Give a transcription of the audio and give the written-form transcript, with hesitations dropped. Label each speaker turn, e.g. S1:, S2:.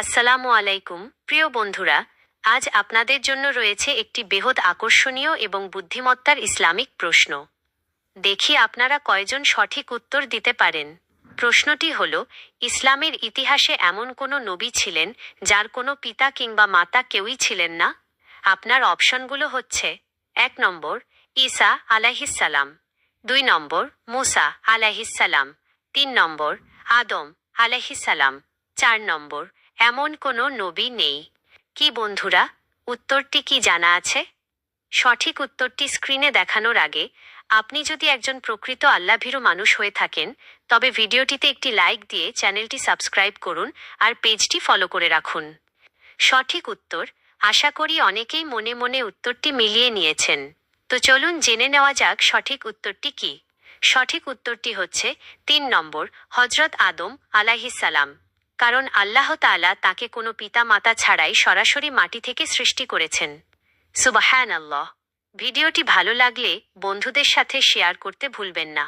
S1: আসসালামু আলাইকুম প্রিয় বন্ধুরা, আজ আপনাদের জন্য রয়েছে একটি বেহদ আকর্ষণীয় এবং বুদ্ধিমত্তার ইসলামিক প্রশ্ন। দেখি আপনারা কয়জন সঠিক উত্তর দিতে পারেন। প্রশ্নটি হল, ইসলামের ইতিহাসে এমন কোনো নবী ছিলেন যার কোনো পিতা কিংবা মাতা কেউই ছিলেন না? আপনার অপশনগুলো হচ্ছে: 1 নম্বর ঈসা আলাইহিসসালাম, 2 নম্বর মুসা আলাইহিসসালাম, 3 নম্বর আদম আলাইহিসসালাম, 4 নম্বর এমন কোনো নবী নেই। কি বন্ধুরা, উত্তরটি কি জানা আছে? সঠিক উত্তরটি স্ক্রিনে দেখানোর আগে আপনি যদি একজন প্রকৃত আল্লাহভীরু মানুষ হয়ে থাকেন, তবে ভিডিওটিতে একটি লাইক দিয়ে চ্যানেলটি সাবস্ক্রাইব করুন আর পেজটি ফলো করে রাখুন। সঠিক উত্তর, আশা করি অনেকেই মনে মনে উত্তরটি মিলিয়ে নিয়েছেন। তো চলুন জেনে নেওয়া যাক সঠিক উত্তরটি কি। সঠিক উত্তরটি হচ্ছে 3 নম্বর হজরত আদম আলাইহিসসালাম। কারণ আল্লাহ তাআলা তাকে কোনো পিতা মাতা ছাড়াই সরাসরি মাটি থেকে সৃষ্টি করেছেন। সুবহানাল্লাহ। ভিডিওটি ভালো লাগলে বন্ধুদের সাথে শেয়ার করতে ভুলবেন না।